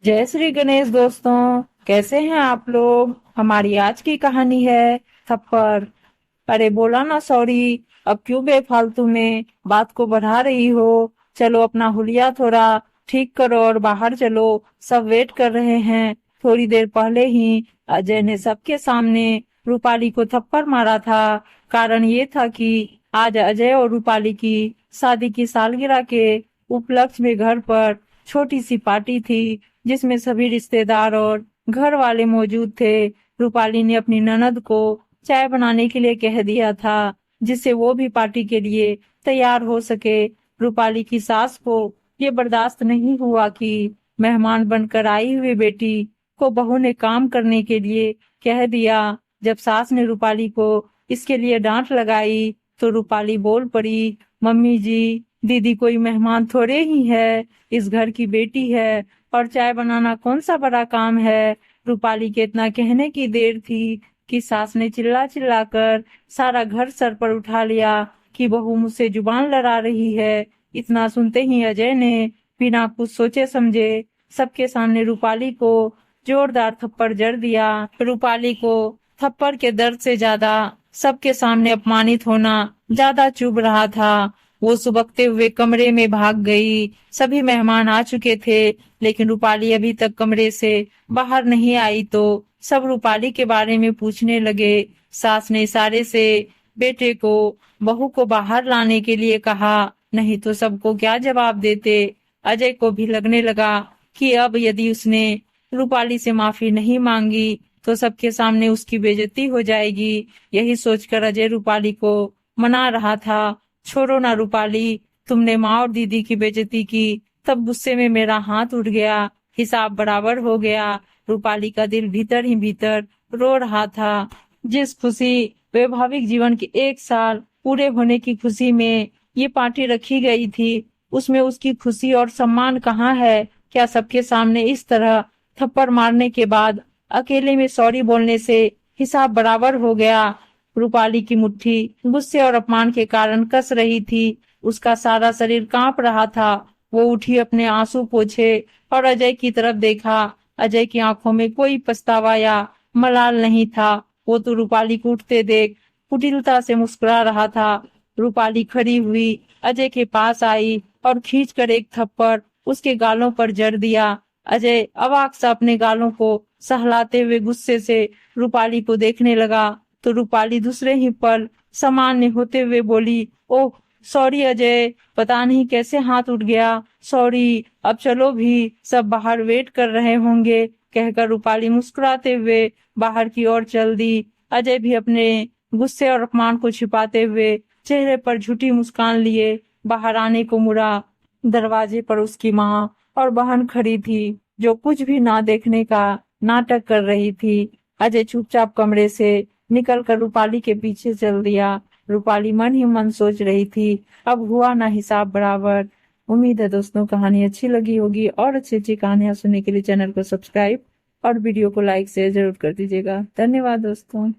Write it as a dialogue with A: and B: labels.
A: जय श्री गणेश दोस्तों। कैसे हैं आप लोग। हमारी आज की कहानी है थप्पड़। अरे बोला ना सॉरी। अब क्यों बेफालतू में बात को बढ़ा रही हो। चलो अपना हुलिया थोड़ा ठीक करो और बाहर चलो। सब वेट कर रहे हैं। थोड़ी देर पहले ही अजय ने सबके सामने रूपाली को थप्पड़ मारा था। कारण ये था कि आज अजय और रूपाली की शादी की सालगिरह के उपलक्ष्य में घर पर छोटी सी पार्टी थी, जिसमें सभी रिश्तेदार और घर वाले मौजूद थे। रूपाली ने अपनी ननद को चाय बनाने के लिए कह दिया था, जिससे वो भी पार्टी के लिए तैयार हो सके। रूपाली की सास को ये बर्दाश्त नहीं हुआ कि मेहमान बनकर आई हुई बेटी को बहू ने काम करने के लिए कह दिया। जब सास ने रूपाली को इसके लिए डांट लगाई तो रूपाली बोल पड़ी, मम्मी जी, दीदी कोई मेहमान थोड़े ही है, इस घर की बेटी है और चाय बनाना कौन सा बड़ा काम है। रूपाली के इतना कहने की देर थी कि सास ने चिल्ला चिल्ला कर सारा घर सर पर उठा लिया कि बहू मुझसे जुबान लड़ा रही है। इतना सुनते ही अजय ने बिना कुछ सोचे समझे सबके सामने रूपाली को जोरदार थप्पड़ जड़ दिया। रूपाली को थप्पड़ के दर्द से ज्यादा सबके सामने अपमानित होना ज्यादा चुभ रहा था। वो सुबकते हुए कमरे में भाग गई। सभी मेहमान आ चुके थे, लेकिन रूपाली अभी तक कमरे से बाहर नहीं आई तो सब रूपाली के बारे में पूछने लगे। सास ने इशारे से बेटे को बहू को बाहर लाने के लिए कहा, नहीं तो सबको क्या जवाब देते। अजय को भी लगने लगा कि अब यदि उसने रूपाली से माफी नहीं मांगी तो सबके सामने उसकी बेइज्जती हो जाएगी। यही सोचकर अजय रूपाली को मना रहा था, छोड़ो ना रूपाली, तुमने माँ और दीदी की बेइज्जती की, तब गुस्से में मेरा हाथ उठ गया, हिसाब बराबर हो गया। रूपाली का दिल भीतर ही भीतर रो रहा था। जिस खुशी वैवाहिक जीवन के 1 साल पूरे होने की खुशी में ये पार्टी रखी गई थी, उसमें उसकी खुशी और सम्मान कहाँ है। क्या सबके सामने इस तरह थप्पड़ मारने के बाद अकेले में सॉरी बोलने से हिसाब बराबर हो गया। रूपाली की मुट्ठी गुस्से और अपमान के कारण कस रही थी। उसका सारा शरीर कांप रहा था। वो उठी, अपने आंसू पोंछे और अजय की तरफ देखा। अजय की आंखों में कोई पछतावा या मलाल नहीं था। वो तो रूपाली को उठते देख कुटिलता से मुस्कुरा रहा था। रूपाली खड़ी हुई अजय के पास आई और खींचकर एक थप्पड़ उसके गालों पर जड़ दिया। अजय अवाक सा अपने गालों को सहलाते हुए गुस्से से रूपाली को देखने लगा तो रूपाली दूसरे ही पल सामान्य होते हुए बोली, ओह सॉरी अजय, पता नहीं कैसे हाथ उठ गया, सॉरी, अब चलो भी, सब बाहर वेट कर रहे होंगे। कहकर रूपाली मुस्कुराते हुए बाहर की ओर चल दी। अजय भी अपने गुस्से और अपमान को छिपाते हुए चेहरे पर झूठी मुस्कान लिए बाहर आने को मुड़ा। दरवाजे पर उसकी माँ और बहन खड़ी थी, जो कुछ भी ना देखने का नाटक कर रही थी। अजय चुपचाप कमरे से निकलकर रूपाली के पीछे चल दिया। रूपाली मन ही मन सोच रही थी, अब हुआ ना हिसाब बराबर। उम्मीद है दोस्तों कहानी अच्छी लगी होगी, और अच्छी अच्छी कहानियां सुनने के लिए चैनल को सब्सक्राइब और वीडियो को लाइक शेयर जरूर कर दीजिएगा। धन्यवाद दोस्तों।